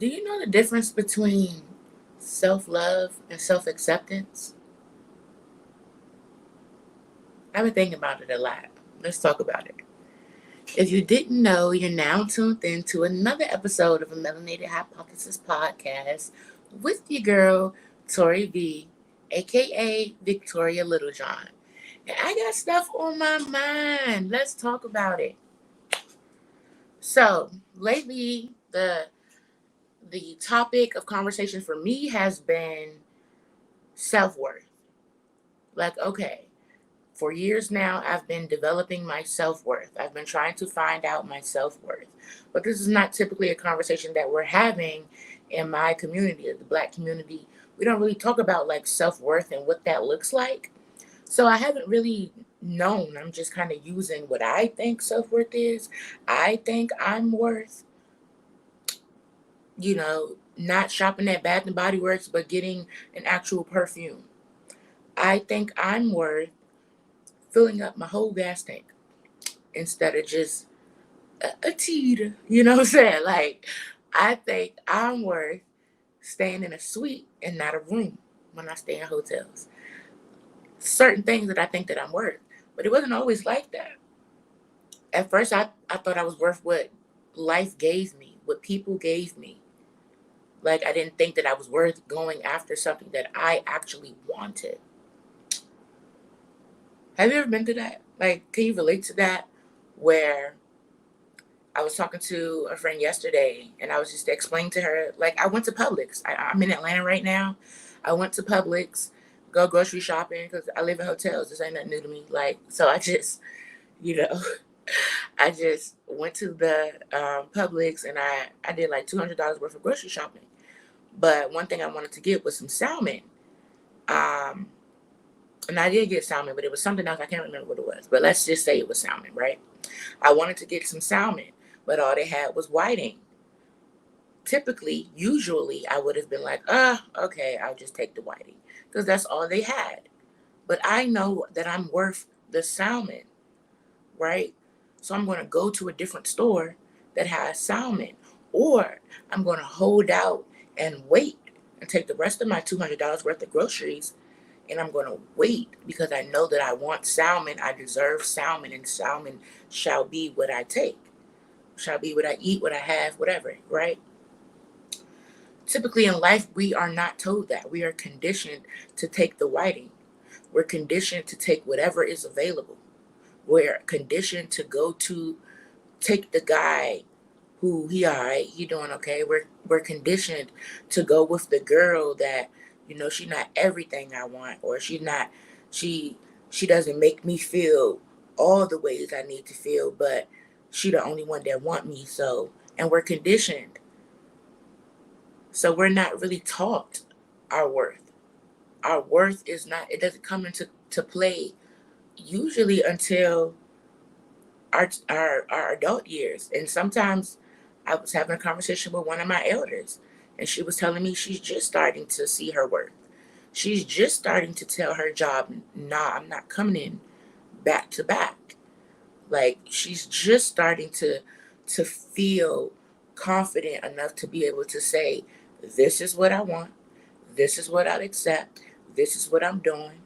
Do you know the difference between self-love and self-acceptance? I've been thinking about it a lot. Let's talk about it. If you didn't know, you're now tuned in to another episode of a Melanated Hypothesis podcast with your girl, Tori V, aka Victoria Littlejohn. And I got stuff on my mind. Let's talk about it. So, lately, the topic of conversation for me has been self-worth. Like, okay, for years now, I've been developing my self-worth. I've been trying to find out my self-worth. But this is not typically a conversation that we're having in my community, the Black community. We don't really talk about like self-worth and what that looks like. So I haven't really known. I'm just kind of using what I think self-worth is. I think I'm worth, not shopping at Bath and Body Works, but getting an actual perfume. I think I'm worth filling up my whole gas tank instead of just a teeter. You know what I'm saying? Like, I think I'm worth staying in a suite and not a room when I stay in hotels. Certain things that I think that I'm worth. But it wasn't always like that. At first, I thought I was worth what life gave me, what people gave me. Like, I didn't think that I was worth going after something that I actually wanted. Have you ever been to that? Like, can you relate to that? Where I was talking to a friend yesterday and I was just explaining to her, like, I went to Publix. I'm in Atlanta right now. I went to Publix, go grocery shopping because I live in hotels. This ain't nothing new to me. Like, so I just, I just went to the Publix and I did like $200 worth of grocery shopping. But one thing I wanted to get was some salmon. And I did get salmon, but it was something else. I can't remember what it was. But let's just say it was salmon, right? I wanted to get some salmon, but all they had was whiting. Usually, I would have been like, okay, I'll just take the whiting. Because that's all they had. But I know that I'm worth the salmon, right? So I'm going to go to a different store that has salmon. Or I'm going to hold out and wait and take the rest of my $200 worth of groceries. And I'm going to wait because I know that I want salmon. I deserve salmon, and salmon shall be what I take, shall be what I eat, what I have, whatever, right? Typically in life, we are not told that. We are conditioned to take the whiting. We're conditioned to take whatever is available. We're conditioned to take the guy who he all right, he doing okay. We're conditioned to go with the girl that, she's not everything I want, or she doesn't make me feel all the ways I need to feel, but she the only one that want me. So, and we're conditioned. So we're not really taught our worth. Our worth it doesn't come into play usually until our adult years. And sometimes I was having a conversation with one of my elders, and she was telling me she's just starting to see her worth. She's just starting to tell her job, nah, I'm not coming in back to back. Like, she's just starting to feel confident enough to be able to say, this is what I want. This is what I'll accept. This is what I'm doing,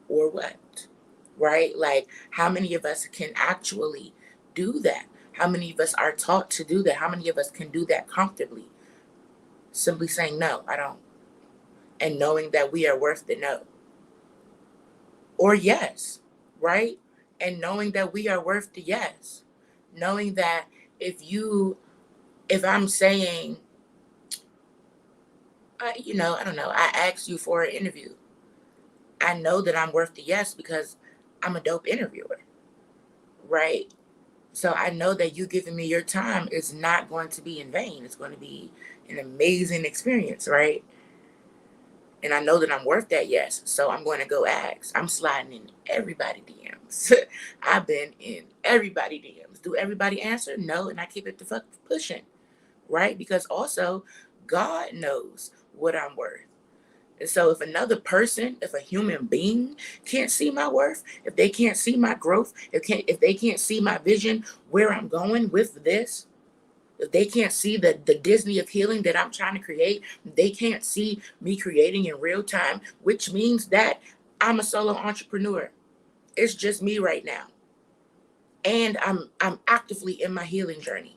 or what, right? Like, how many of us can actually do that? How many of us are taught to do that? How many of us can do that comfortably? Simply saying, no, I don't. And knowing that we are worth the no. Or yes, right? And knowing that we are worth the yes. Knowing that if I'm saying, I don't know, I asked you for an interview. I know that I'm worth the yes because I'm a dope interviewer, right? So I know that you giving me your time is not going to be in vain. It's going to be an amazing experience, right? And I know that I'm worth that yes. So I'm going to go ask. I'm sliding in everybody DMs. I've been in everybody DMs. Do everybody answer? No. And I keep it the fuck pushing, right? Because also God knows what I'm worth. And so if another person, if a human being can't see my worth, if they can't see my growth, if they can't see my vision, where I'm going with this, If they can't see the Disney of healing that I'm trying to create, they can't see me creating in real time, which means that I'm a solo entrepreneur. It's just me right now. And I'm actively in my healing journey.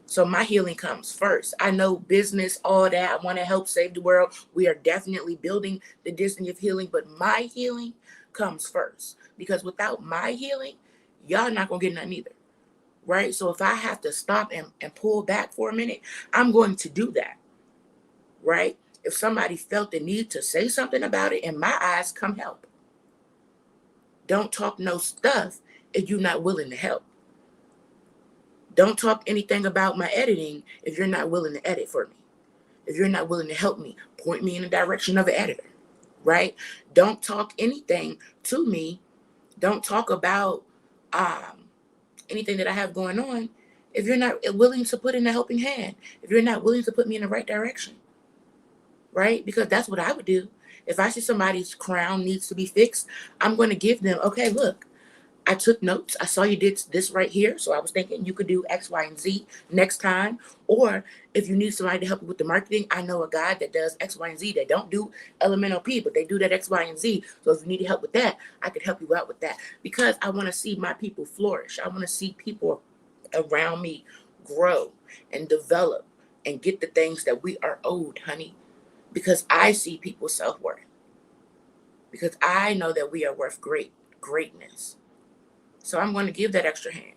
So my healing comes first. I know business, all that. I want to help save the world. We are definitely building the Disney of healing, but my healing comes first. Because without my healing, y'all not going to get nothing either. Right? So if I have to stop and pull back for a minute, I'm going to do that. Right? If somebody felt the need to say something about it, in my eyes, come help. Don't talk no stuff if you're not willing to help. Don't talk anything about my editing if you're not willing to edit for me. If you're not willing to help me, point me in the direction of an editor, right? Don't talk anything to me. Don't talk about anything that I have going on if you're not willing to put in a helping hand, if you're not willing to put me in the right direction, right? Because that's what I would do. If I see somebody's crown needs to be fixed, I'm going to give them, okay, look, I took notes. I saw you did this right here. So I was thinking you could do X, Y, and Z next time. Or if you need somebody to help you with the marketing, I know a guy that does X, Y, and Z. They don't do elemental P, but they do that X, Y, and Z. So if you need help with that, I could help you out with that. Because I want to see my people flourish. I want to see people around me grow and develop and get the things that we are owed, honey. Because I see people's self-worth. Because I know that we are worth greatness. So I'm going to give that extra hand.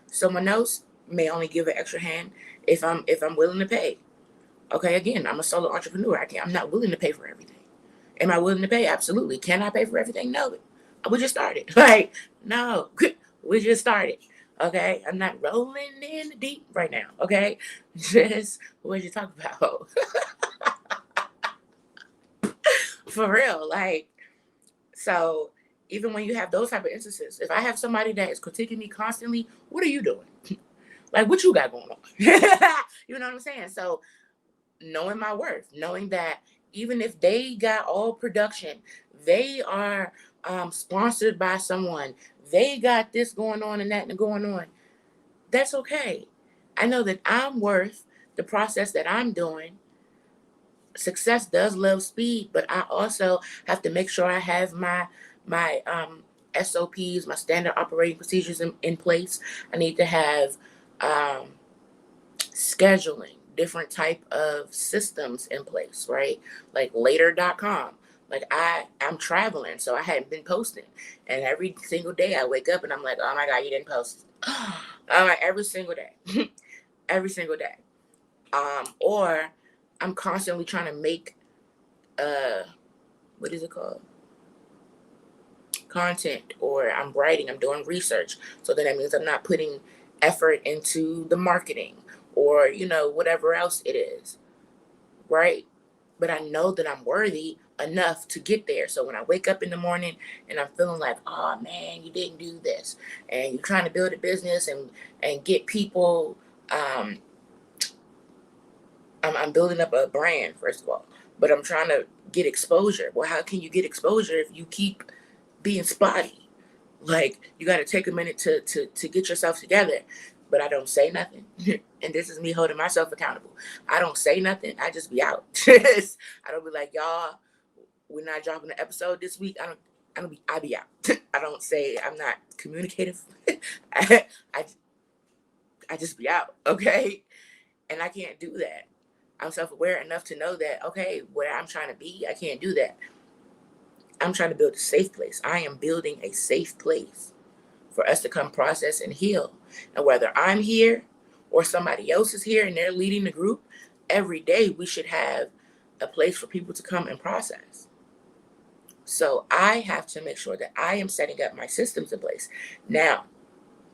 Someone else may only give an extra hand if I'm willing to pay. Okay, again, I'm a solo entrepreneur. I'm not willing to pay for everything. Am I willing to pay? Absolutely. Can I pay for everything? No. We just started. Like, no, we just started. Okay, I'm not rolling in the deep right now. Okay, just what you talk about. For real, like, so even when you have those type of instances, if I have somebody that is critiquing me constantly, what are you doing? Like, what you got going on? You know what I'm saying? So knowing my worth, knowing that even if they got all production, they are sponsored by someone, they got this going on and that going on, that's okay. I know that I'm worth the process that I'm doing. Success does love speed, but I also have to make sure I have my SOPs, my standard operating procedures in place. I need to have scheduling, different type of systems in place, right? Like later.com. Like I'm traveling, so I hadn't been posting. And every single day I wake up and I'm like, oh my God, you didn't post. Every single day. Every single day. Or I'm constantly trying to make what is it called? Content, or I'm writing, I'm doing research. So then that means I'm not putting effort into the marketing or, whatever else it is. Right? But I know that I'm worthy enough to get there. So when I wake up in the morning and I'm feeling like, oh man, you didn't do this, and you're trying to build a business and get people, I'm building up a brand, first of all, but I'm trying to get exposure. Well, how can you get exposure if you keep being spotty? Like, you got to take a minute to get yourself together. But I don't say nothing. And this is me holding myself accountable. I don't say nothing. I just be out. I don't be like, y'all, we're not dropping an episode this week. I be out. I don't say, I'm not communicative. I just be out. Okay. And I can't do that. I'm self-aware enough to know that, okay, where I'm trying to be, I can't do that. I'm trying to build a safe place. I am building a safe place for us to come process and heal. And whether I'm here or somebody else is here and they're leading the group, every day we should have a place for people to come and process. So I have to make sure that I am setting up my systems in place. Now,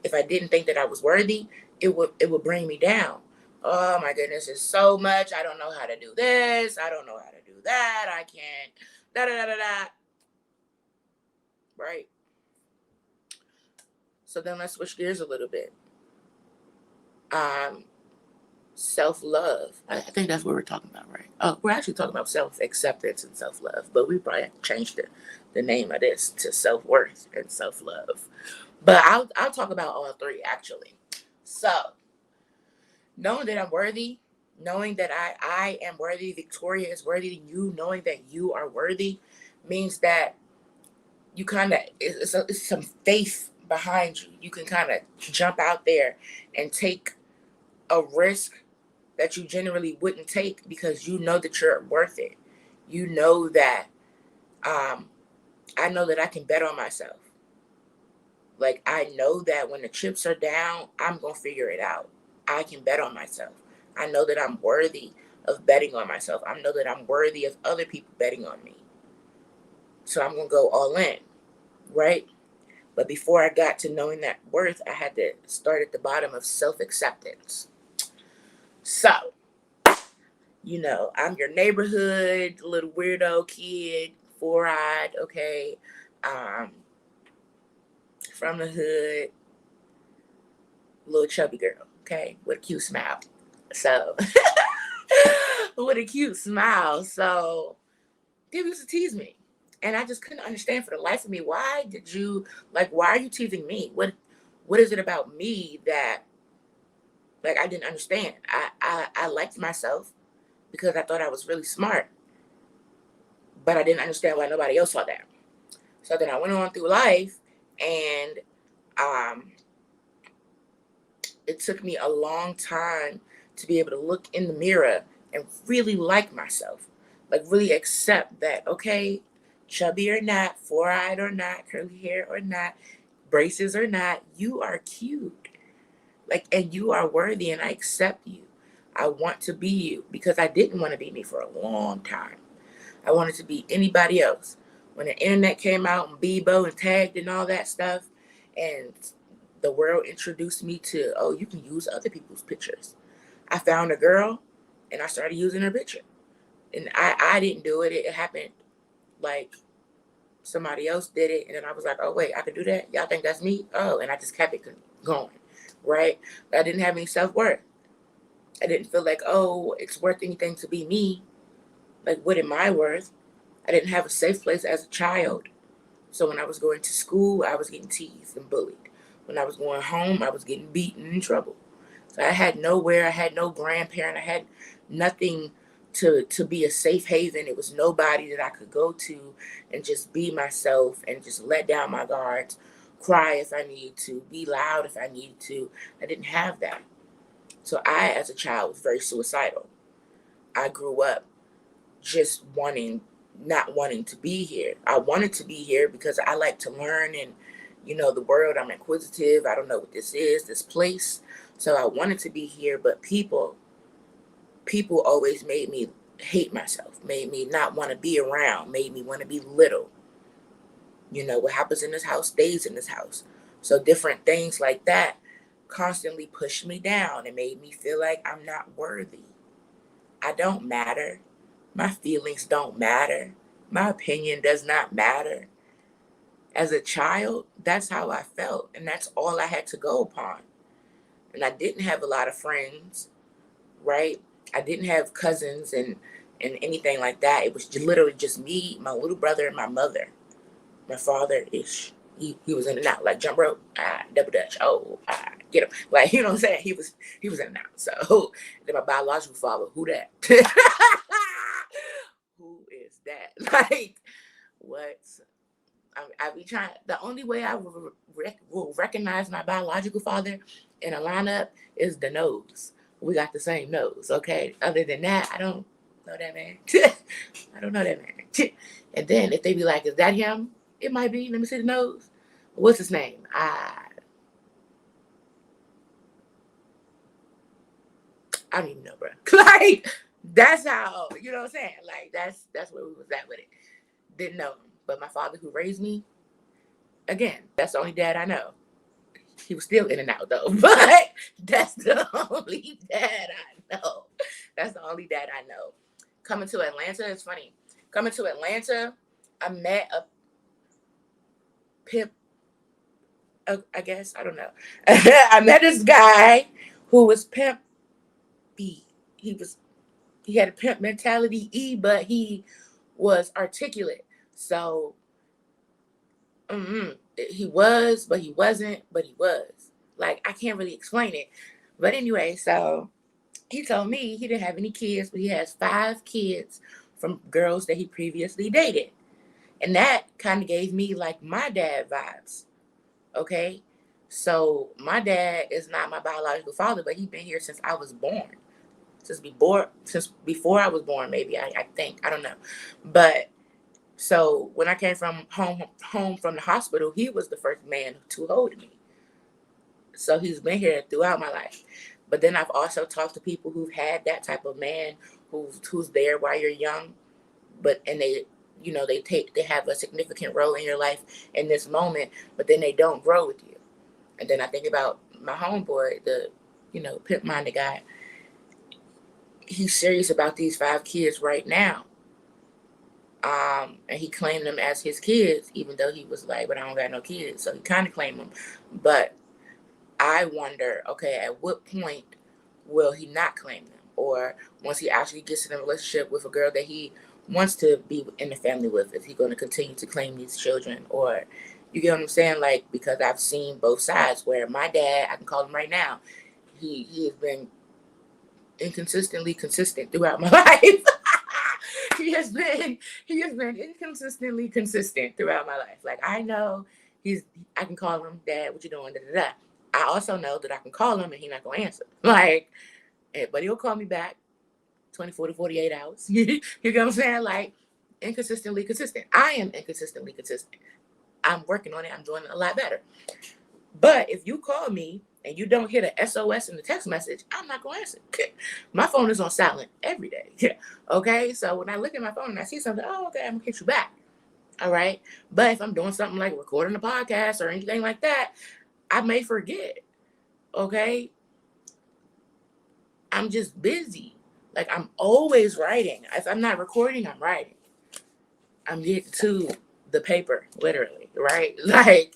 if I didn't think that I was worthy, it would bring me down. Oh my goodness, it's so much. I don't know how to do this. I don't know how to do that. I can't. Da da da da da. Right. So then let's switch gears a little bit. Self-love. I think that's what we're talking about, right? Oh, we're actually talking about self-acceptance and self-love, but we probably have to change the name of this to self-worth and self-love. But I'll talk about all three, actually. So knowing that I'm worthy, knowing that I am worthy, Victoria is worthy, you knowing that you are worthy means that you kind of, it's some faith behind you. You can kind of jump out there and take a risk that you generally wouldn't take because you know that you're worth it. You know that um, I know that I can bet on myself. Like, I know that when the chips are down, I'm going to figure it out. I can bet on myself. I know that I'm worthy of betting on myself. I know that I'm worthy of other people betting on me. So I'm going to go all in, right? But before I got to knowing that worth, I had to start at the bottom of self acceptance. So, I'm your neighborhood little weirdo kid, four-eyed, okay, um, from the hood, little chubby girl, okay, with a cute smile. So, with a cute smile. So, people used to tease me. And I just couldn't understand for the life of me, why are you teasing me? What is it about me that, like, I didn't understand? I liked myself because I thought I was really smart, but I didn't understand why nobody else saw that. So then I went on through life, and um, it took me a long time to be able to look in the mirror and really like myself, like really accept that, okay, chubby or not, four-eyed or not, curly hair or not, braces or not, you are cute. Like, and you are worthy, and I accept you. I want to be you because I didn't want to be me for a long time. I wanted to be anybody else. When the internet came out and Bebo and tagged and all that stuff, and the world introduced me to, oh, you can use other people's pictures. I found a girl and I started using her picture. And I didn't do it. It happened like somebody else did it. And then I was like, oh, wait, I can do that? Y'all think that's me? Oh, and I just kept it going, right? But I didn't have any self-worth. I didn't feel like, oh, it's worth anything to be me. Like, what am I worth? I didn't have a safe place as a child. So when I was going to school, I was getting teased and bullied. When I was going home, I was getting beaten in trouble. So I had nowhere. I had no grandparent. I had nothing to be a safe haven. It was nobody that I could go to and just be myself and just let down my guards, cry if I needed to, be loud if I needed to. I didn't have that. So I, as a child, was very suicidal. I grew up just not wanting to be here. I wanted to be here because I like to learn and, the world. I'm inquisitive. I don't know what this place. So I wanted to be here, but people always made me hate myself, made me not want to be around, made me want to be little. What happens in this house stays in this house. So different things like that constantly pushed me down and made me feel like I'm not worthy. I don't matter. My feelings don't matter. My opinion does not matter. As a child, that's how I felt, and that's all I had to go upon. And I didn't have a lot of friends, right? I didn't have cousins and anything like that. It was literally just me, my little brother, and my mother. My father ish. He was in and out, like jump rope, double dutch, get him. Like, you know what I'm saying? He was in and out. So then my biological father, who that? Who is that? Like, what? I be trying. The only way I will recognize my biological father in a lineup is the nose. We got the same nose, okay? Other than that, I don't know that man. I don't know that man. And then if they be like, "Is that him?" It might be. Let me see the nose. What's his name? I don't even know, bro. Like, that's how, you know what I'm saying? Like, that's where we was at with it. Didn't know him, but my father who raised me, again, that's the only dad I know. He was still in and out though, but that's the only dad I know. That's the only dad I know. Coming to Atlanta is funny. Coming to Atlanta, I met a pimp. I guess I don't know. I met this guy who was pimpy. He was he had a pimp mentality, but he was articulate. So he was, but he wasn't, but he was. Like, I can't really explain it. But anyway, so He told me he didn't have any kids, but he has 5 kids from girls that he previously dated. And that kind of gave me like my dad vibes. Okay. So my dad is not my biological father, but he's been here since I was born. Since before I was born, maybe I think. I don't know. But so when I came from home from the hospital, he was the first man to hold me. So he's been here throughout my life. But then I've also talked to people who've had that type of man who's there while you're young, but and they have a significant role in your life in this moment, but then they don't grow with you. And then I think about my homeboy, the pimp minded guy. He's serious about these 5 kids right now. And he claimed them as his kids, even though he was like, but I don't got no kids. So he kind of claimed them. But I wonder, okay, at what point will he not claim them? Or once he actually gets in a relationship with a girl that he wants to be in the family with, is he going to continue to claim these children? Or, you get what I'm saying? Like, because I've seen both sides where my dad, I can call him right now, he has been inconsistently consistent throughout my life. he has been inconsistently consistent throughout my life. Like, I know I can call him, Dad, what you doing? Da, da, da. I also know that I can call him and he's not gonna answer. Like, but he'll call me back 24 to 48 hours. You get what I'm saying? Like, inconsistently consistent. I am inconsistently consistent. I'm working on it. I'm doing it a lot better. But if you call me and you don't hit a SOS in the text message, I'm not going to answer. My phone is on silent every day. Okay? So when I look at my phone and I see something, oh, okay, I'm going to hit you back. All right? But if I'm doing something like recording a podcast or anything like that, I may forget. Okay? I'm just busy. Like, I'm always writing. If I'm not recording, I'm writing. I'm getting to the paper, literally, right? Like,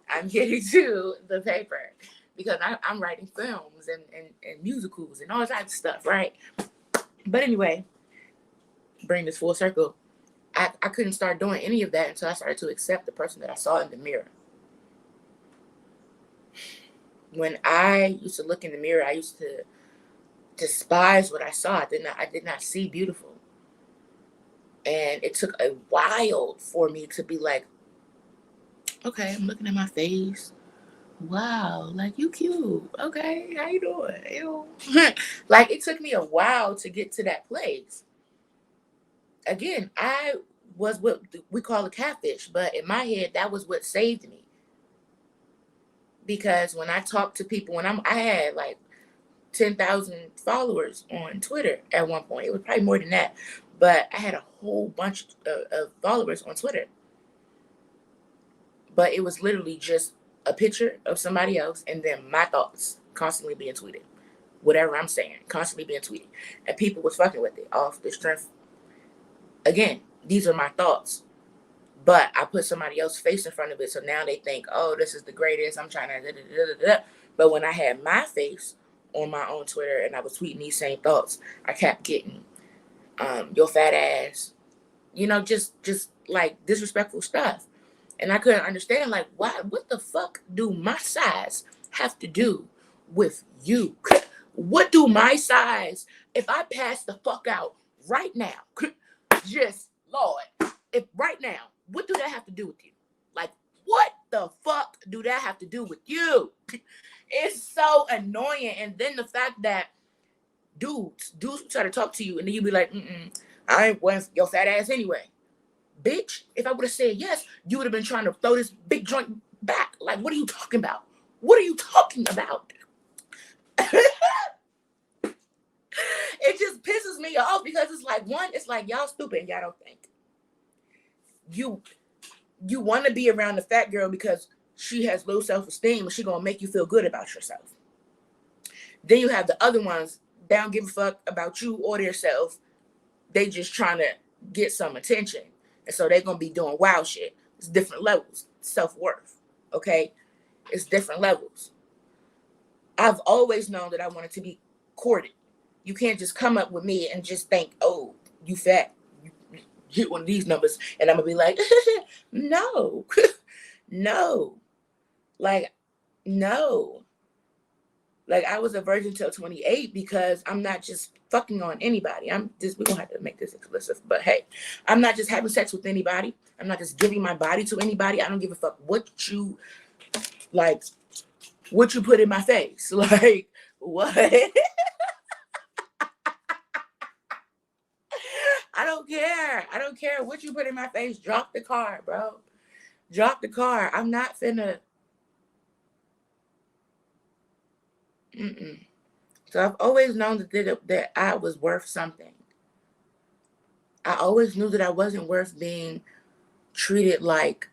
I'm getting to the paper because I'm writing films and musicals and all types of stuff, right? But anyway, bring this full circle. I couldn't start doing any of that until I started to accept the person that I saw in the mirror. When I used to look in the mirror, I used to despise what I saw. I did not see beautiful. And it took a while for me to be like, okay, I'm looking at my face. Wow, like, you cute. Okay, how you doing? Ew. Like, it took me a while to get to that place. Again, I was what we call a catfish, but in my head, that was what saved me. Because when I talked to people, I had like 10,000 followers on Twitter at one point. It was probably more than that, but I had a whole bunch of followers on Twitter. But it was literally just a picture of somebody else and then my thoughts constantly being tweeted. Whatever I'm saying, constantly being tweeted. And people was fucking with it off the strength. Again, these are my thoughts. But I put somebody else's face in front of it, so now they think, oh, this is the greatest. I'm trying to da-da-da-da-da. But when I had my face on my own Twitter and I was tweeting these same thoughts, I kept getting your fat ass, just like disrespectful stuff. And I couldn't understand, like, what the fuck do my size have to do with you? What do my size, if I pass the fuck out right now, just, Lord, if right now, what do that have to do with you? Like, what the fuck do that have to do with you? It's so annoying. And then the fact that dudes try to talk to you and then you be like, I ain't with your fat ass anyway. Bitch, if I would have said yes, you would have been trying to throw this big joint back. Like, what are you talking about? What are you talking about? It just pisses me off because it's like, one, it's like, y'all stupid and y'all don't think. You want to be around the fat girl because she has low self-esteem and she's going to make you feel good about yourself. Then you have the other ones, they don't give a fuck about you or themselves. They just trying to get some attention. And so they're going to be doing wild shit. It's different levels. Self-worth. Okay? It's different levels. I've always known that I wanted to be courted. You can't just come up with me and just think, oh, you fat. You hit one of these numbers. And I'm going to be like, no. No. Like, no. Like, I was a virgin till 28 because I'm not just fucking on anybody. We're gonna have to make this explicit, but hey, I'm not just having sex with anybody. I'm not just giving my body to anybody. I don't give a fuck what you like, what you put in my face. Like, what? I don't care. I don't care what you put in my face. Drop the car, bro. Drop the car. I'm not finna. Mm-mm. So I've always known that I was worth something. I always knew that I wasn't worth being treated like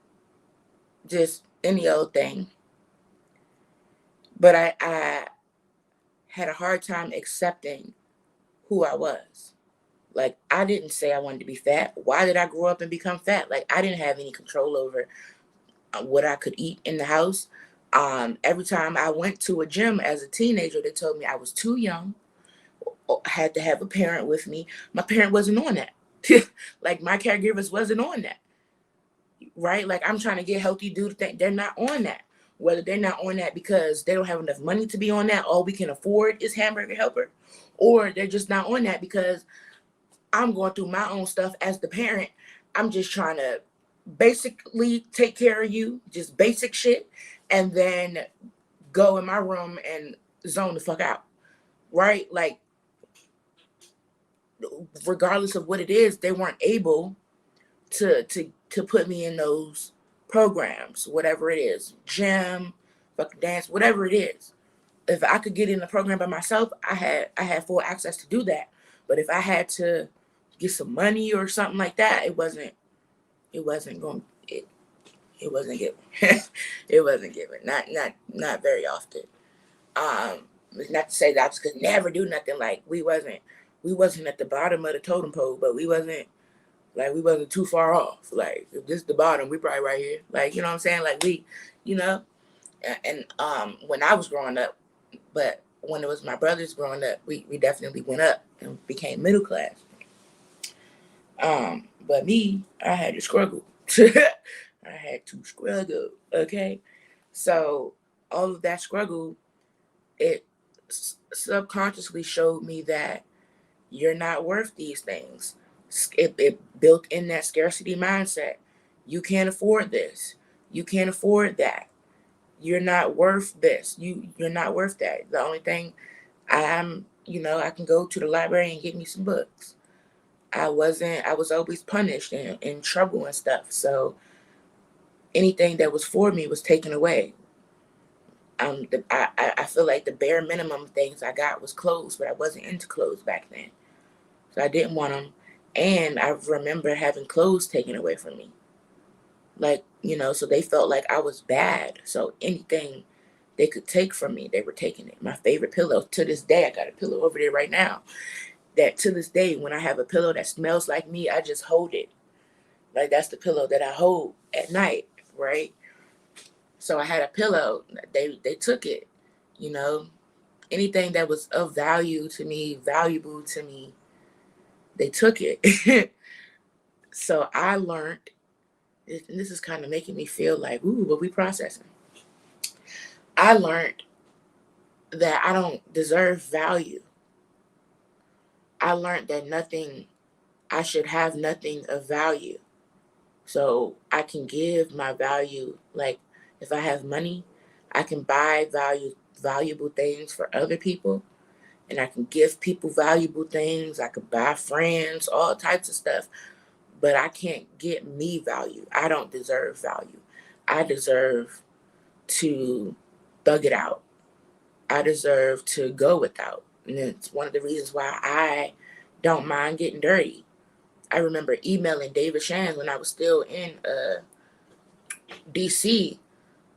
just any old thing. But I had a hard time accepting who I was. Like, I didn't say I wanted to be fat. Why did I grow up and become fat? Like, I didn't have any control over what I could eat in the house. Every time I went to a gym as a teenager, they told me I was too young, had to have a parent with me. My parent wasn't on that. Like, my caregivers wasn't on that, right? Like, I'm trying to get healthy, do the thing. They're not on that. Whether they're not on that because they don't have enough money to be on that, all we can afford is Hamburger Helper, or they're just not on that because I'm going through my own stuff as the parent. I'm just trying to basically take care of you, just basic shit, and then go in my room and zone the fuck out, right? Like, regardless of what it is, they weren't able to put me in those programs, whatever it is, gym, fucking dance, whatever it is. If I could get in the program by myself, I had full access to do that. But if I had to get some money or something like that, it wasn't going it wasn't given. It wasn't given. Not very often. It's not to say that I just could never do nothing. Like, we wasn't at the bottom of the totem pole, but we wasn't too far off. Like, if this is the bottom, we probably right here. Like, you know what I'm saying? Like, we, you know, and when I was growing up, but when it was my brothers growing up, we definitely went up and became middle class. But me, I had to struggle. I had to struggle. Okay. So all of that struggle, it subconsciously showed me that you're not worth these things. It built in that scarcity mindset. You can't afford this. You can't afford that. You're not worth this. You're not worth that. The only thing I can go to the library and get me some books. I was always punished and in trouble and stuff. So anything that was for me was taken away. I feel like the bare minimum things I got was clothes, but I wasn't into clothes back then. So I didn't want them. And I remember having clothes taken away from me. Like, so they felt like I was bad. So anything they could take from me, they were taking it. My favorite pillow, to this day, I got a pillow over there right now, that to this day, when I have a pillow that smells like me, I just hold it. Like, that's the pillow that I hold at night, right? So I had a pillow. They took it, you know. Anything that was of value to me, valuable to me, they took it. So I learned, and this is kind of making me feel like, ooh, what we processing. I learned that I don't deserve value. I learned that I should have nothing of value. So I can give my value, like, if I have money, I can buy valuable things for other people, and I can give people valuable things. I could buy friends, all types of stuff, but I can't get me value. I don't deserve value. I deserve to thug it out. I deserve to go without. And it's one of the reasons why I don't mind getting dirty. I remember emailing David Shands when I was still in DC.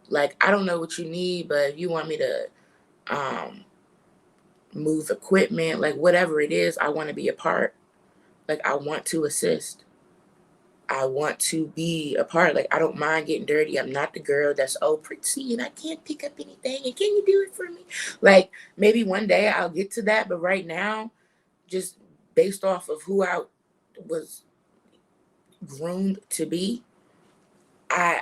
Like, I don't know what you need, but if you want me to move equipment, like whatever it is, I want to be a part. Like, I want to assist. I want to be a part. Like, I don't mind getting dirty. I'm not the girl that's, oh, pretty and I can't pick up anything. And can you do it for me? Like, maybe one day I'll get to that. But right now, just based off of who I was groomed to be, I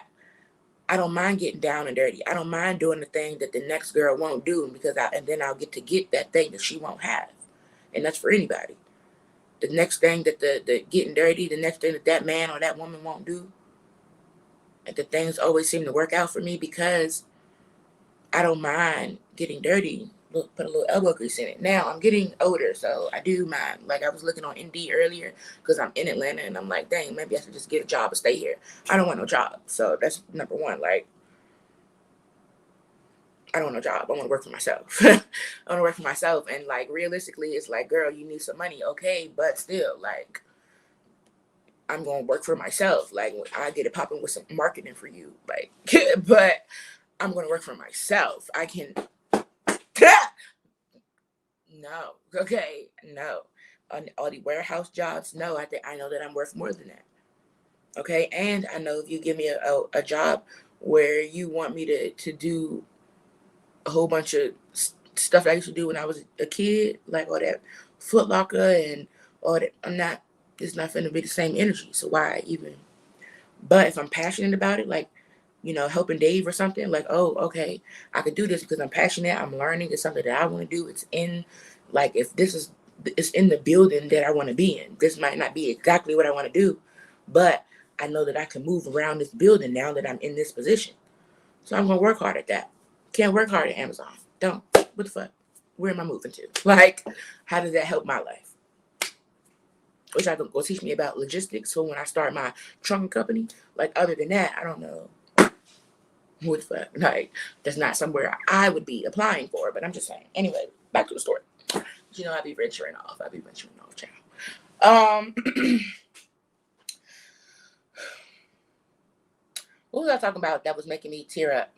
I don't mind getting down and dirty. I don't mind doing the thing that the next girl won't do, because and then I'll get to get that thing that she won't have. And that's for anybody. The next thing that the getting dirty, the next thing that that man or that woman won't do, and the things always seem to work out for me because I don't mind getting dirty. Look, put a little elbow grease in it. Now I'm getting older, so I do mind. Like, I was looking on Indeed earlier because I'm in Atlanta, and I'm like, dang, maybe I should just get a job and stay here. I don't want no job. So that's number one. Like, I don't want no job. I want to work for myself. I want to work for myself. And like, realistically, it's like, girl, you need some money. Okay. But still, like, I'm going to work for myself. Like, I get it popping with some marketing for you. Like, but I'm going to work for myself. I can. No. Okay. No. On all the warehouse jobs, no. I know that I'm worth more than that. Okay. And I know if you give me a job where you want me to do a whole bunch of stuff I used to do when I was a kid, like all that Foot Locker and all that, it's not going to be the same energy. So why even? But if I'm passionate about it, like, helping Dave or something, like, oh, okay, I could do this because I'm passionate. I'm learning. It's something that I want to do. It's in, like, if it's in the building that I want to be in. This might not be exactly what I want to do, but I know that I can move around this building now that I'm in this position. So I'm going to work hard at that. Can't work hard at Amazon. Don't. What the fuck? Where am I moving to? Like, how does that help my life? Which I can go teach me about logistics. So when I start my trucking company, like, other than that, I don't know what the fuck. Like, that's not somewhere I would be applying for. But I'm just saying. Anyway, back to the story. I be venturing off. Child. What was I talking about that was making me tear up?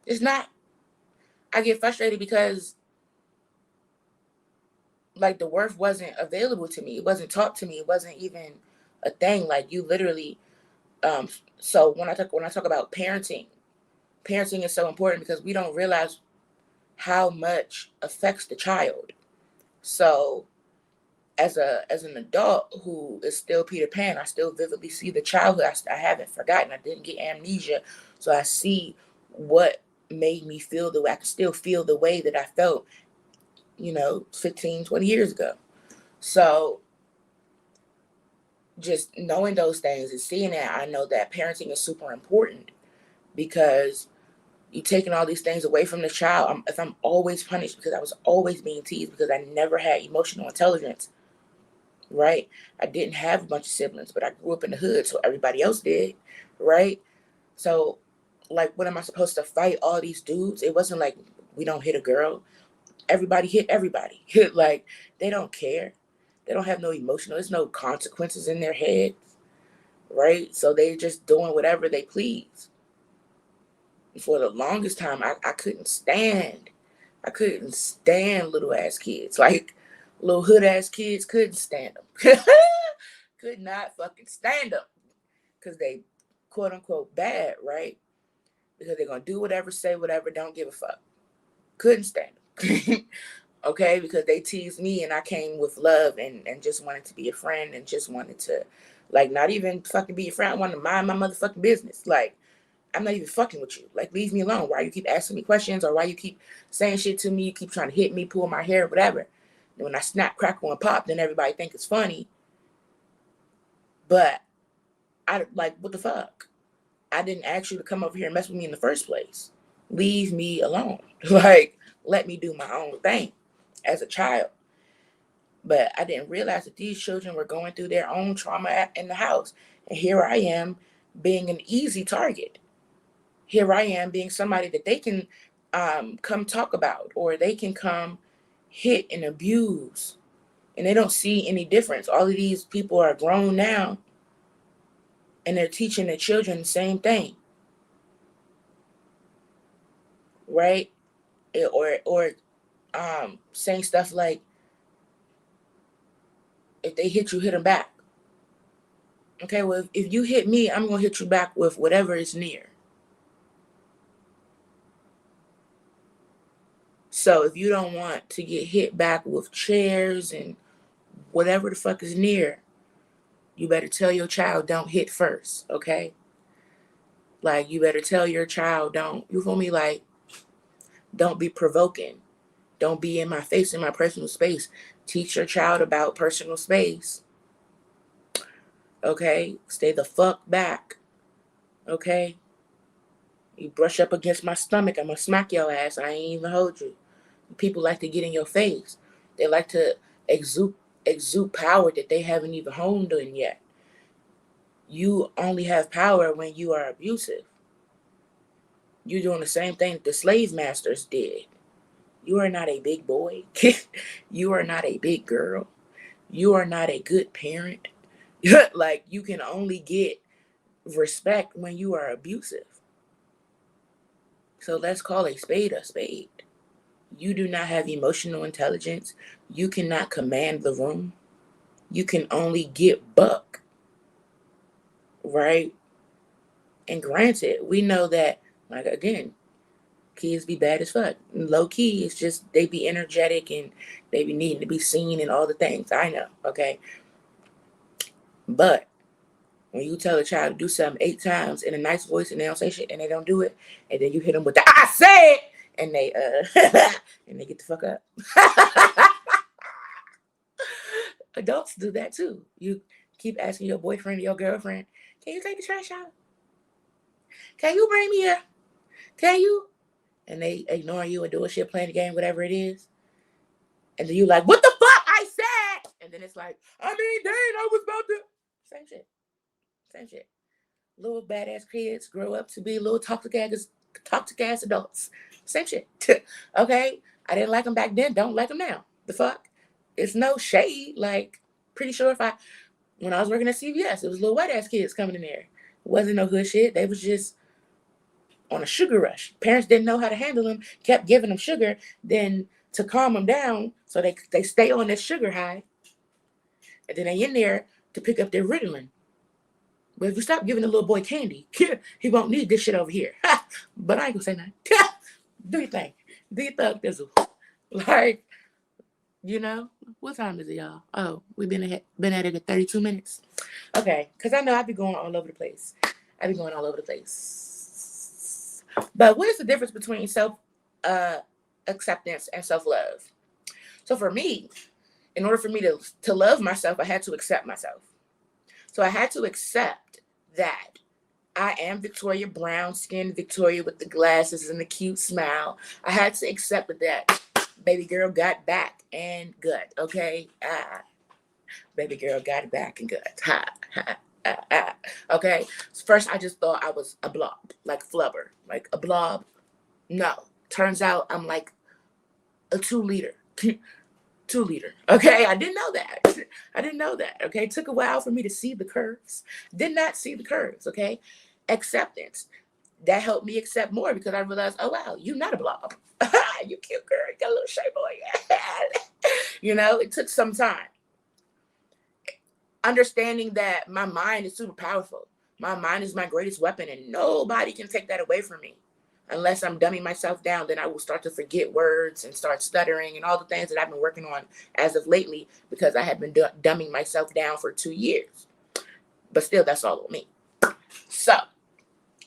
It's not. I get frustrated because, like, the worth wasn't available to me. It wasn't taught to me. It wasn't even a thing. Like, you literally. So when I talk about parenting is so important because we don't realize how much affects the child. So as an adult who is still Peter Pan, I still vividly see the childhood. I haven't forgotten. I didn't get amnesia, so I see what made me feel the way. I can still feel the way that I felt, 15, 20 years ago. So just knowing those things and seeing that, I know that parenting is super important because you're taking all these things away from the child. If I'm always punished because I was always being teased because I never had emotional intelligence, right? I didn't have a bunch of siblings, but I grew up in the hood, so everybody else did, right? So, like, what am I supposed to fight all these dudes? It wasn't like we don't hit a girl. Everybody hit everybody. Like, they don't care. They don't have no emotional. There's no consequences in their heads, right? So they just doing whatever they please. For the longest time, I couldn't stand. I couldn't stand little ass kids. Like, little hood ass kids, couldn't stand them. Could not fucking stand them. Because they, quote unquote, bad, right? Because they're going to do whatever, say whatever, don't give a fuck. Couldn't stand them. Okay? Because they teased me and I came with love and just wanted to be a friend and just wanted to, like, not even fucking be a friend. I wanted to mind my motherfucking business. Like, I'm not even fucking with you. Like, leave me alone. Why you keep asking me questions, or why you keep saying shit to me? You keep trying to hit me, pull my hair, whatever. And when I snap, crackle, and pop, then everybody think it's funny. But I, like, what the fuck? I didn't ask you to come over here and mess with me in the first place. Leave me alone. Like, let me do my own thing as a child. But I didn't realize that these children were going through their own trauma in the house. And here I am being an easy target. Here I am being somebody that they can come talk about, or they can come hit and abuse, and they don't see any difference. All of these people are grown now, and they're teaching their children the same thing, right? Or saying stuff like, if they hit you, hit them back. Okay, well, if you hit me, I'm gonna hit you back with whatever is near. So if you don't want to get hit back with chairs and whatever the fuck is near, You better tell your child don't hit first, okay? Like, you better tell your child don't, you feel me? Like, don't be provoking. Don't be in my face, in my personal space. Teach your child about personal space, okay? Stay the fuck back, okay? You brush up against my stomach, I'm gonna smack your ass. I ain't even hold you. People like to get in your face. They like to exude power that they haven't even honed in yet. You only have power when you are abusive. You're doing the same thing that the slave masters did. You are not a big boy. You are not a big girl. You are not a good parent. Like, you can only get respect when you are abusive. So let's call a spade a spade. You do not have emotional intelligence. You cannot command the room. You can only get buck, right? And granted, we know that, like, again, kids be bad as fuck. Low key, it's just they be energetic and they be needing to be seen and all the things. I know, okay? But when you tell a child to do something 8 times in a nice voice and they don't say shit and they don't do it, and then you hit them with the "I said," and they and they get the fuck up. Adults do that too. You keep asking your boyfriend or your girlfriend, "Can you take the trash out? Can you bring me a? Can you?" And they ignore you or doing shit, playing the game, whatever it is. And then you like, "What the fuck I said?" And then it's like, "I mean, dang, I was about to." Same shit. Same shit. Little badass kids grow up to be little toxic ass adults. Same shit. Okay? I didn't like them back then. Don't like them now. The fuck? It's no shade. Like, pretty sure when I was working at CVS, it was little white ass kids coming in there. It wasn't no good shit. They was just on a sugar rush. Parents didn't know how to handle them, kept giving them sugar, then to calm them down so they stay on this sugar high. And then they in there to pick up their Ritalin. But if you stop giving the little boy candy, he won't need this shit over here. But I ain't gonna say nothing. Do your thing. Do your thug thizzle. Like, what time is it, y'all? Oh, we've been at it at 32 minutes. Okay, because I know I be going all over the place. But what is the difference between self acceptance and self-love? So for me, in order for me to love myself, I had to accept myself. So I had to accept that I am Victoria, brown skinned Victoria with the glasses and the cute smile. I had to accept that baby girl got back and gut, okay? Baby girl got back and gut. Okay? First, I just thought I was a blob, like flubber, like a blob. No. Turns out I'm like a 2-liter. 2-liter. Okay, I didn't know that. Okay, it took a while for me to see the curves. Did not see the curves. Okay, acceptance. That helped me accept more because I realized, oh wow, you're not a blob. You cute girl. You got a little shape on you. It took some time. Understanding that my mind is super powerful. My mind is my greatest weapon, and nobody can take that away from me. Unless I'm dumbing myself down, then I will start to forget words and start stuttering and all the things that I've been working on as of lately because I have been dumbing myself down for 2 years. But still, that's all on me. So,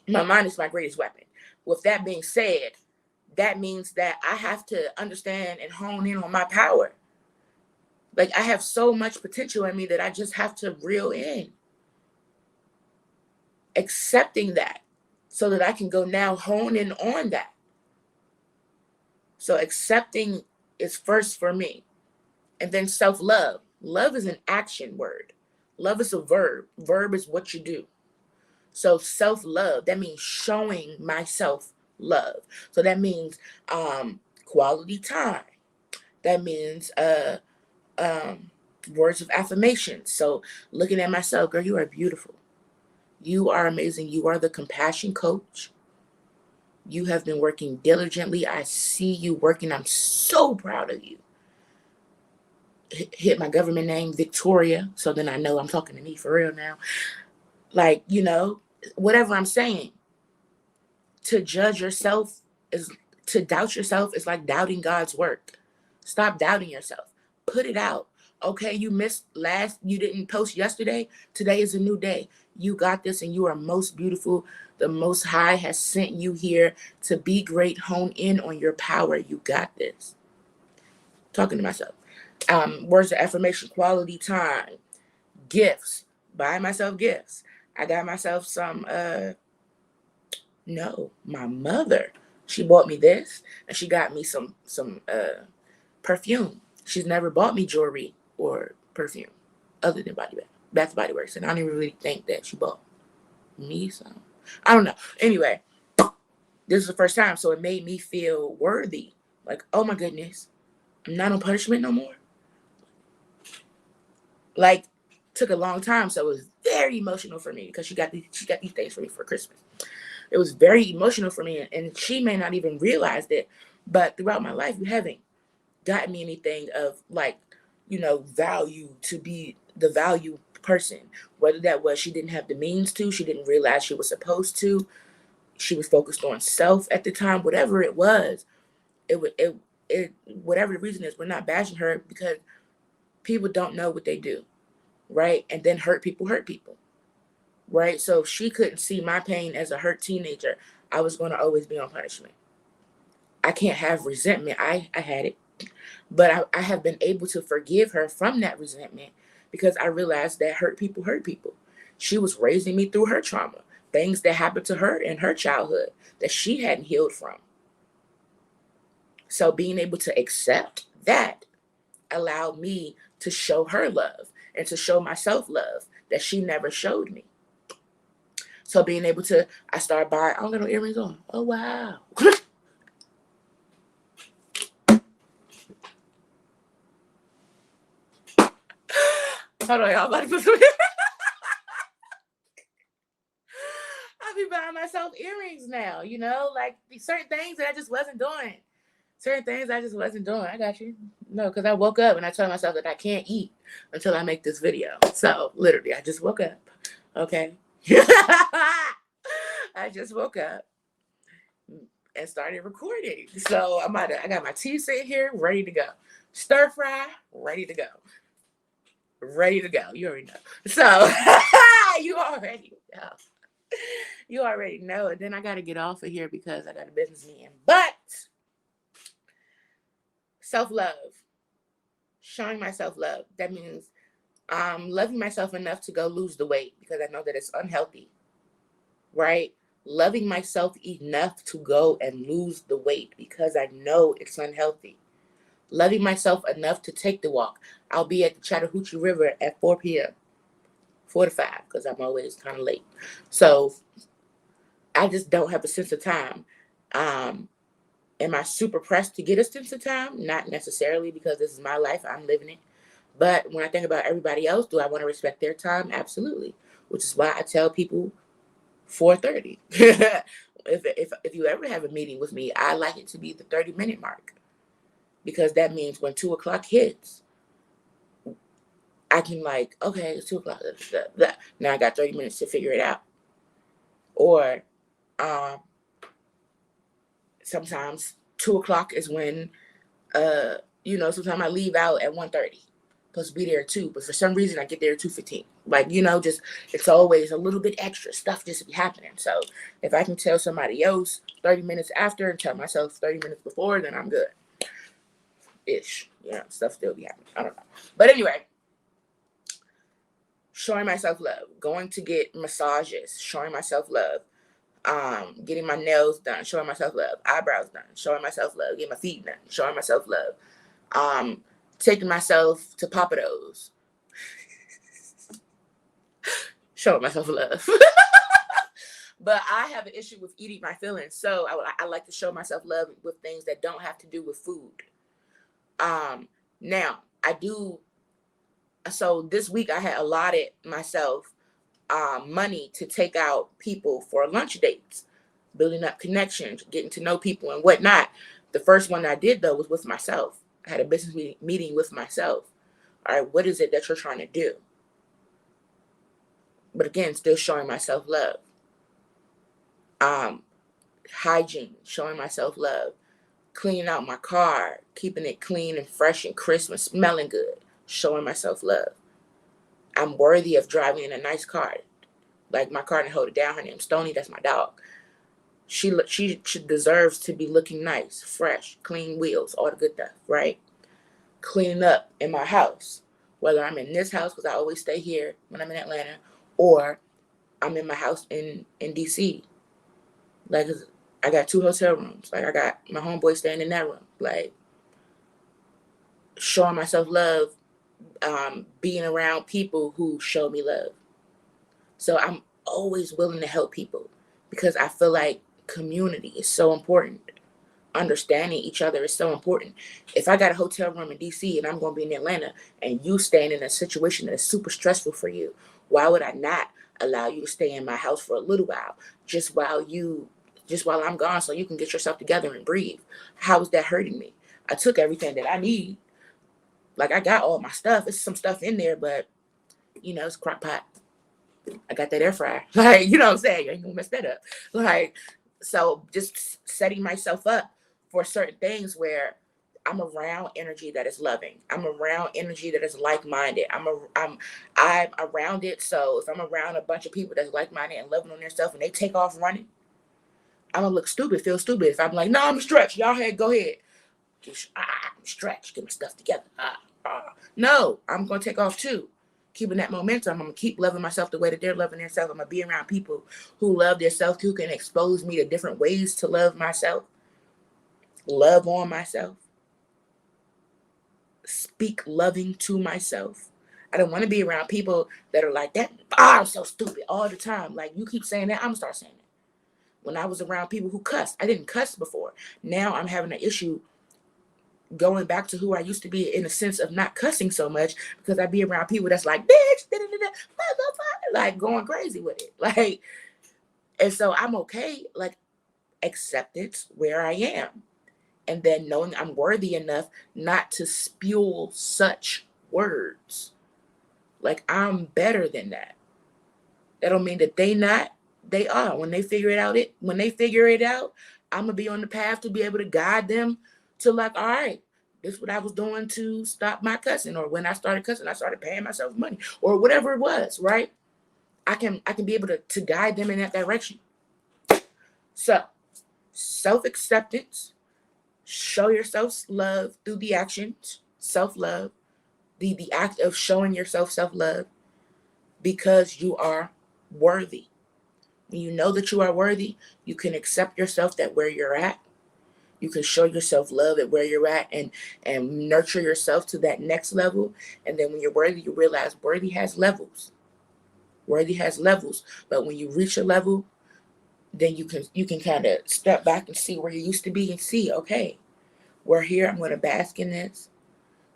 my mind is my greatest weapon. With that being said, that means that I have to understand and hone in on my power. Like, I have so much potential in me that I just have to reel in. Accepting that. So that I can go now hone in on that. So accepting is first for me. And then self-love. Love is an action word. Love is a verb. Verb is what you do. So self-love, that means showing myself love. So that means quality time. That means words of affirmation. So looking at myself, girl, you are beautiful. You are amazing. You are the compassion coach. You have been working diligently. I see you working. I'm so proud of you. Hit my government name, Victoria. So then I know I'm talking to me for real now. Like, whatever I'm saying. To judge yourself to doubt yourself is like doubting God's work. Stop doubting yourself. Put it out. Okay, you didn't post yesterday. Today is a new day. You got this, and you are most beautiful. The Most High has sent you here to be great. Hone in on your power. You got this. Talking to myself. Words of affirmation, quality time, gifts. Buy myself gifts. I got myself some, no, my mother. She bought me this, and she got me some perfume. She's never bought me jewelry or perfume other than Bath Body Works. And I don't even really think that she bought me some. I don't know. Anyway, this is the first time, so it made me feel worthy. Like, oh my goodness, I'm not on punishment no more. Like, took a long time, so it was very emotional for me because she got these things for me for Christmas. It was very emotional for me, and she may not even realize it, but throughout my life, you haven't gotten me anything of like, value to be the value person. Whether that was she didn't have the means to, she didn't realize she was supposed to, she was focused on self at the time, whatever it was, whatever the reason is, we're not bashing her because people don't know what they do, right? And then hurt people, right? So if she couldn't see my pain as a hurt teenager, I was going to always be on punishment. I can't have resentment. I had it. But I have been able to forgive her from that resentment because I realized that hurt people hurt people. She was raising me through her trauma, things that happened to her in her childhood that she hadn't healed from. So being able to accept that allowed me to show her love and to show myself love that she never showed me. So being able to, I started buying, I don't got no earrings on. Oh, wow. Hold on, y'all. I'm about to put some. I be buying myself earrings now, like certain things that I just wasn't doing. I got you. No, because I woke up and I told myself that I can't eat until I make this video. So literally, I just woke up. Okay. I just woke up and started recording. So I got my tea sitting here ready to go. Stir fry, ready to go. Ready to go. You already know. So you already know. You already know. And then I got to get off of here because I got a business meeting. But self-love, showing myself love. That means loving myself enough to go lose the weight because I know that it's unhealthy, right? Loving myself enough to go and lose the weight because I know it's unhealthy. Loving myself enough to take the walk. I'll be at the Chattahoochee River at 4 p.m., 4 to 5, because I'm always kind of late. So I just don't have a sense of time. Am I super pressed to get a sense of time? Not necessarily, because this is my life. I'm living it. But when I think about everybody else, do I want to respect their time? Absolutely. Which is why I tell people 4:30. If you ever have a meeting with me, I like it to be the 30-minute mark. Because that means when 2 o'clock hits, I can okay, it's 2 o'clock. Now I got 30 minutes to figure it out. Or sometimes 2 o'clock is when, sometimes I leave out at 1:30. Supposed to be there at 2, but for some reason I get there at 2:15. Just it's always a little bit extra stuff just be happening. So if I can tell somebody else 30 minutes after and tell myself 30 minutes before, then I'm good. Ish. Stuff still be happening. I don't know. But anyway, showing myself love, going to get massages, showing myself love, getting my nails done, showing myself love, eyebrows done, showing myself love, getting my feet done, showing myself love, taking myself to Papados, showing myself love. But I have an issue with eating my feelings, so I like to show myself love with things that don't have to do with food. Now I do. So this week I had allotted myself money to take out people for lunch dates, building up connections, getting to know people and whatnot. The first one I did though was with myself. I had a business meeting with myself. All right, what is it that you're trying to do? But again, still showing myself love. Hygiene, showing myself love. Cleaning out my car, keeping it clean and fresh and crisp and smelling good, showing myself love. I'm worthy of driving in a nice car. Like my car didn't hold it down. Her name's Stony. That's my dog. She deserves to be looking nice, fresh, clean wheels, all the good stuff, right? Cleaning up in my house, whether I'm in this house because I always stay here when I'm in Atlanta, or I'm in my house in DC. Like I got 2 hotel rooms. Like I got my homeboy staying in that room. Like showing myself love, being around people who show me love. So I'm always willing to help people because I feel like community is so important. Understanding each other is so important. If I got a hotel room in DC and I'm going to be in Atlanta and you staying in a situation that is super stressful for you, why would I not allow you to stay in my house for a little while, just while I'm gone, so you can get yourself together and breathe? How is that hurting me? I took everything that I need. Like I got all my stuff. It's some stuff in there, but it's crock pot. I got that air fryer. Like, you know what I'm saying? You ain't gonna mess that up. Like, so just setting myself up for certain things where I'm around energy that is loving. I'm around energy that is like-minded. I'm around it. So if I'm around a bunch of people that's like-minded and loving on themselves and they take off running, I'm gonna look stupid, feel stupid. If I'm like, no, I'm stretched. Y'all go ahead. I'm stretched. Get my stuff together. No, I'm gonna take off too. Keeping that momentum, I'm gonna keep loving myself the way that they're loving themselves. I'm gonna be around people who love themselves, who can expose me to different ways to love myself, love on myself, speak loving to myself. I don't want to be around people that are like that. I'm so stupid all the time. Like you keep saying that, I'm gonna start saying it. When I was around people who cussed, I didn't cuss before. Now I'm having an issue going back to who I used to be in a sense of not cussing so much because I be around people that's like, bitch, motherfucker, like going crazy with it. Like, and so I'm okay, like acceptance where I am. And then knowing I'm worthy enough not to spew such words. Like I'm better than that. That don't mean that they are. When they figure it out, I'm gonna be on the path to be able to guide them to like, all right, this is what I was doing to stop my cussing, or when I started cussing, I started paying myself money, or whatever it was, right? I can be able to guide them in that direction. So self-acceptance, show yourself love through the actions, self-love, the act of showing yourself self-love because you are worthy. When you know that you are worthy, you can accept yourself that where you're at. You can show yourself love at where you're at and nurture yourself to that next level. And then when you're worthy, you realize worthy has levels. Worthy has levels. But when you reach a level, then you can kind of step back and see where you used to be and see, okay, we're here. I'm going to bask in this.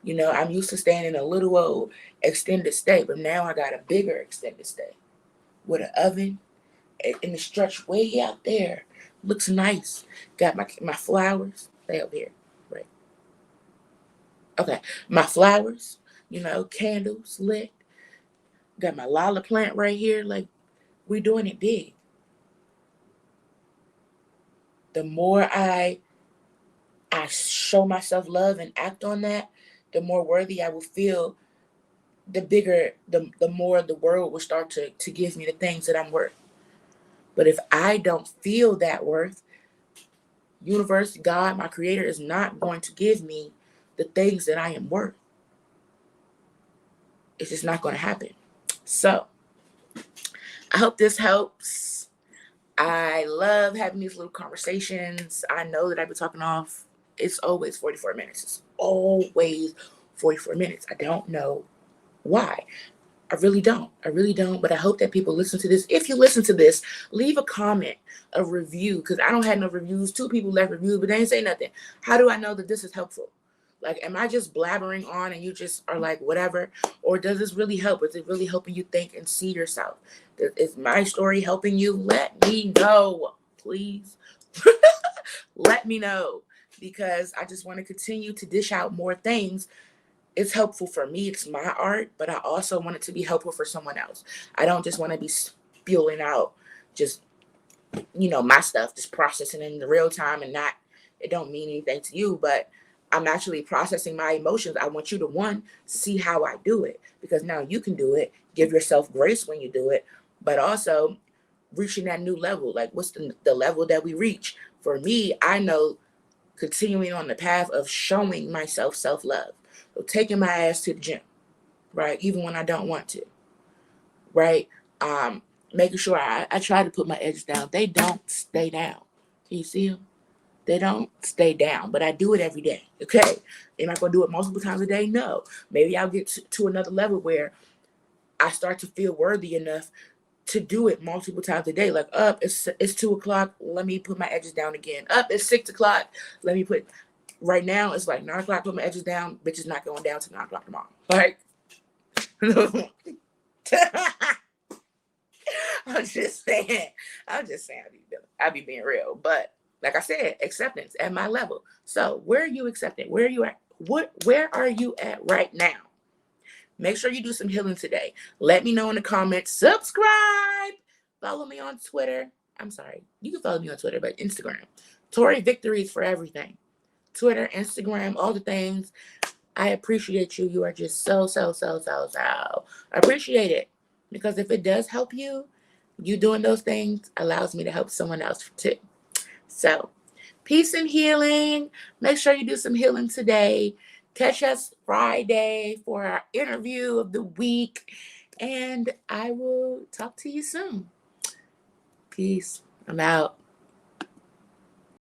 I'm used to staying in a little old extended stay, but now I got a bigger extended stay with an oven and the stretch way out there. Looks nice. Got my flowers. They over here. Right. Okay. My flowers, candles lit. Got my lala plant right here. Like, we're doing it big. The more I show myself love and act on that, the more worthy I will feel, the bigger, the more the world will start to give me the things that I'm worth. But if I don't feel that worth, universe, God, my creator is not going to give me the things that I am worth. It's just not going to happen. So I hope this helps. I love having these little conversations. I know that I've been talking off. It's always 44 minutes. It's always 44 minutes. I don't know why. I really don't. But I hope that people listen to this. If you listen to this, leave a comment, a review, because I don't have no reviews. 2 people left reviews, but they didn't say nothing. How do I know that this is helpful? Like, am I just blabbering on and you just are like, whatever? Or does this really help? Is it really helping you think and see yourself? Is my story helping you? Let me know, please. Let me know, because I just want to continue to dish out more things. It's helpful for me. It's my art, but I also want it to be helpful for someone else. I don't just want to be spewing out just, my stuff, just processing in the real time and it don't mean anything to you, but I'm actually processing my emotions. I want you to, one, see how I do it, because now you can do it. Give yourself grace when you do it, but also reaching that new level. Like, what's the level that we reach? For me, I know continuing on the path of showing myself self-love. So taking my ass to the gym, right? Even when I don't want to, right? Making sure I try to put my edges down. They don't stay down. Can you see them? They don't stay down, but I do it every day. Okay. Am I going to do it multiple times a day? No. Maybe I'll get to another level where I start to feel worthy enough to do it multiple times a day. Like, up, it's 2:00. Let me put my edges down again. Up, it's 6:00. Let me put. Right now, it's like 9:00. Put my edges down. Bitch is not going down to 9:00 tomorrow. Like, I'm just saying. I be being real. But like I said, acceptance at my level. So where are you accepting? Where are you at? Where are you at right now? Make sure you do some healing today. Let me know in the comments. Subscribe. Follow me on Twitter. I'm sorry. You can follow me on Twitter, but Instagram. Tori Victories for everything. Twitter, Instagram, all the things. I appreciate you. You are just so. I appreciate it. Because if it does help you, you doing those things allows me to help someone else too. So, peace and healing. Make sure you do some healing today. Catch us Friday for our interview of the week. And I will talk to you soon. Peace. I'm out.